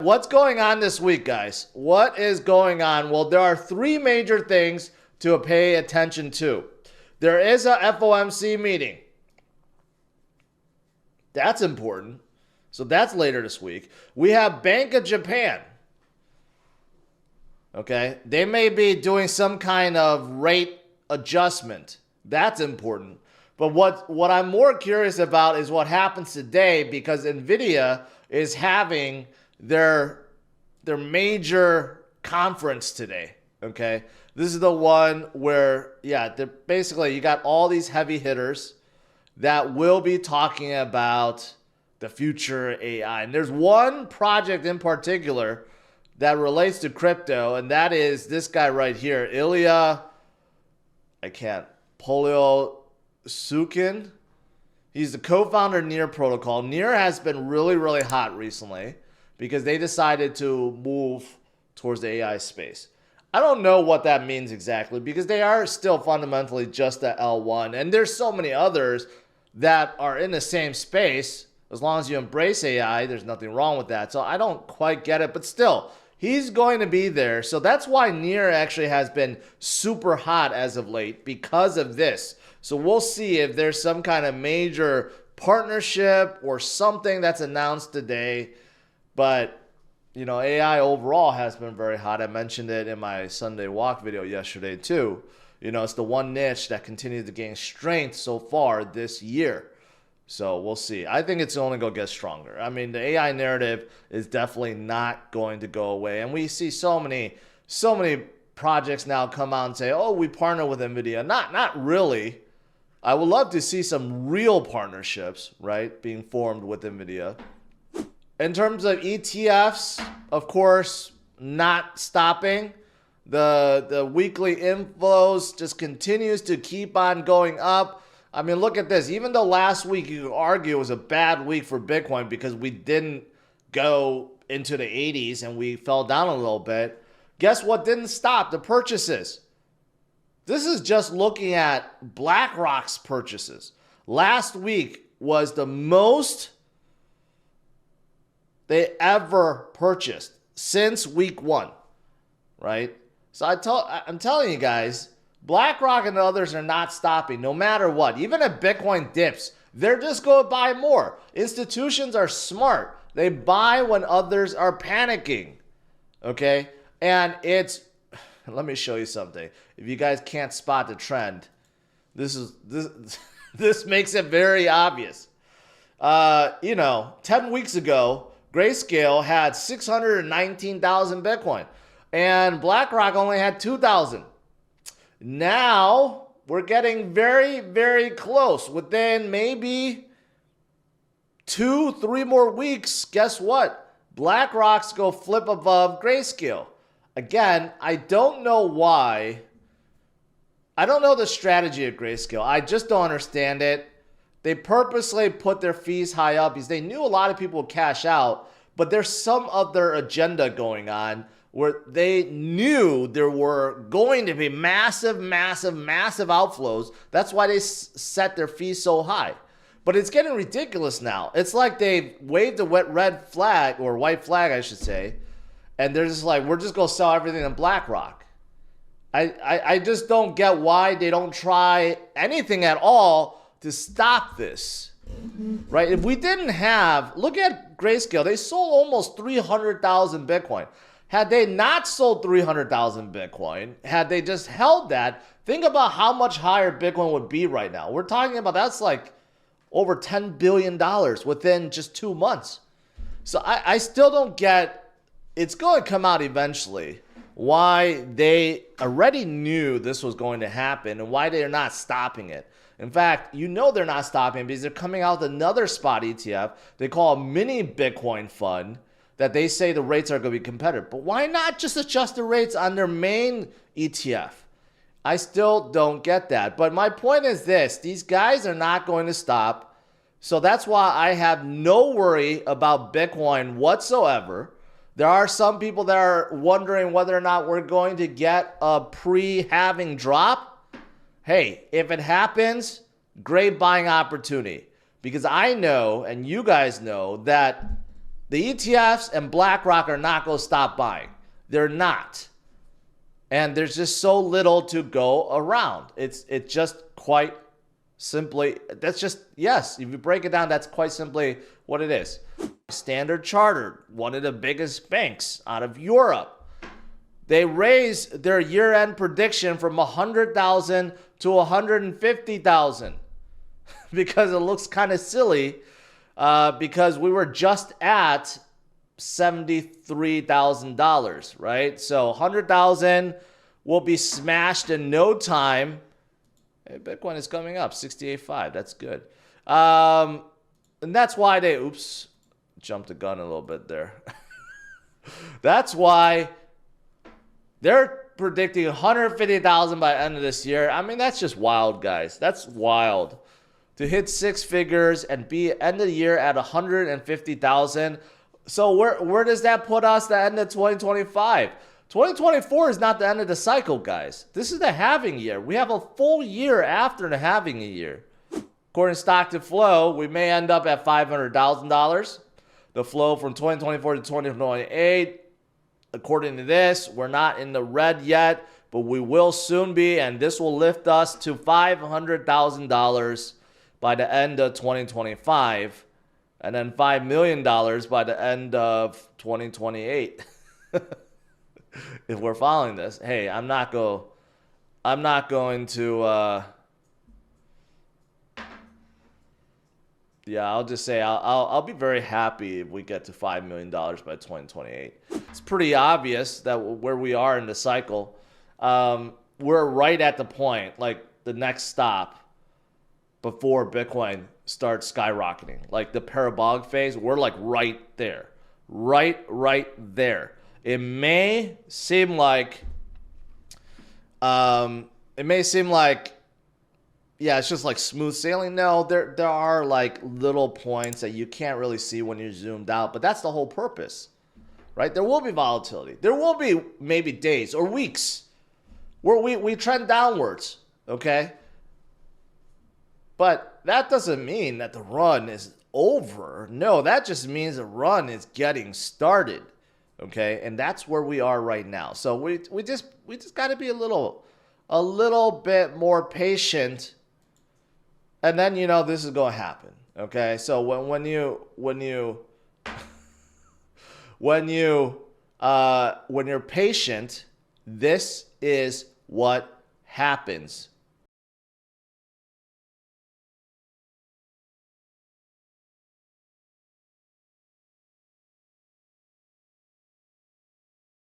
What's going on this week, guys? What is going on? Well, there are three major things to pay attention to. There is a FOMC meeting. That's important. So that's later this week. We have Bank of Japan. Okay, they may be doing some kind of rate adjustment. That's important. But what I'm more curious about is what happens today, because Nvidia is having their major conference today. Okay, this is the one where, yeah, they're basically, you got all these heavy hitters that will be talking about the future AI. And there's one project in particular that relates to crypto, and that is this guy right here, Sukin. He's the co-founder of Near Protocol. Near has been really, really hot recently because they decided to move towards the AI space. I don't know what that means exactly, because they are still fundamentally just the L1, and there's so many others that are in the same space. As long as you embrace AI, there's nothing wrong with that. So I don't quite get it, but still, he's going to be there. So that's why Near actually has been super hot as of late, because of this. So we'll see if there's some kind of major partnership or something that's announced today. But, you know, AI overall has been very hot. I mentioned it in my Sunday walk video yesterday too. You know, it's the one niche that continues to gain strength so far this year. So we'll see. I think it's only going to get stronger. I mean, the AI narrative is definitely not going to go away. And we see so many projects now come out and say, oh, we partner with NVIDIA. Not really. I would love to see some real partnerships, right, being formed with NVIDIA. In terms of ETFs, of course, not stopping. The weekly inflows just continues to keep on going up. I mean, look at this. Even though last week you could argue it was a bad week for Bitcoin because we didn't go into the 80s and we fell down a little bit, guess what didn't stop? The purchases. This is just looking at BlackRock's purchases. Last week was the most they ever purchased since week one, right? So I'm telling you guys, BlackRock and others are not stopping no matter what. Even if Bitcoin dips, they're just going to buy more. Institutions are smart. They buy when others are panicking, okay? And let me show you something. If you guys can't spot the trend, this makes it very obvious. 10 weeks ago, Grayscale had 619,000 Bitcoin, and BlackRock only had 2,000. Now we're getting very, very close. Within maybe 2-3 more weeks, guess what? BlackRock's go flip above Grayscale. Again, I don't know why. I don't know the strategy of Grayscale. I just don't understand it. They purposely put their fees high up because they knew a lot of people would cash out, but there's some other agenda going on where they knew there were going to be massive outflows. That's why they set their fees so high. But it's getting ridiculous now. It's like they waved a red flag, or white flag, I should say, and they're just like, we're just going to sell everything in BlackRock. I just don't get why they don't try anything at all to stop this, right? If we didn't have, look at Grayscale. They sold almost 300,000 Bitcoin. Had they not sold 300,000 Bitcoin, had they just held that, think about how much higher Bitcoin would be right now. We're talking about, that's like over $10 billion within just 2 months. So I still don't get, it's going to come out eventually, why they already knew this was going to happen and why they're not stopping it. In fact, you know they're not stopping because they're coming out with another spot ETF they call a mini Bitcoin fund that they say the rates are going to be competitive. But why not just adjust the rates on their main ETF? I still don't get that. But my point is this. These guys are not going to stop. So that's why I have no worry about Bitcoin whatsoever. There are some people that are wondering whether or not we're going to get a pre-halving drop. Hey, if it happens, great buying opportunity. Because I know, and you guys know, that The ETFs and BlackRock are not going to stop buying. They're not. And there's just so little to go around. It's just quite simply, that's just, yes, if you break it down, that's quite simply what it is. Standard Chartered, one of the biggest banks out of Europe, they raised their year-end prediction from 100,000 to 150,000 because it looks kind of silly because we were just at $73,000, right? So 100,000 will be smashed in no time. Hey, Bitcoin is coming up, 68.5. That's good. And that's why they, oops, jumped the gun a little bit there. That's why they're predicting 150,000 by the end of this year. I mean, that's just wild, guys. That's wild. To hit six figures and be end of the year at 150,000. So where does that put us at the end of 2025? 2024 is not the end of the cycle, guys. This is the halving year. We have a full year after the halving year. According to stock to flow, we may end up at $500,000. The flow from 2024 to 2028. According to this, we're not in the red yet, but we will soon be, and this will lift us to $500,000 by the end of 2025, and then $5 million by the end of 2028. If we're following this, hey, I'm not going to. Yeah, I'll just say I'll be very happy if we get to $5 million by 2028. It's pretty obvious that where we are in the cycle, we're right at the point, like the next stop before Bitcoin starts skyrocketing. Like the parabolic phase, we're like right there. Right there. It may seem like yeah, it's just like smooth sailing. No, there are like little points that you can't really see when you're zoomed out, but that's the whole purpose, right? There will be volatility. There will be maybe days or weeks where we trend downwards, okay? But that doesn't mean that the run is over. No, that just means the run is getting started, okay? And that's where we are right now. So we just got to be a little bit more patient. And then, you know, this is going to happen. Okay. So when you're patient, this is what happens.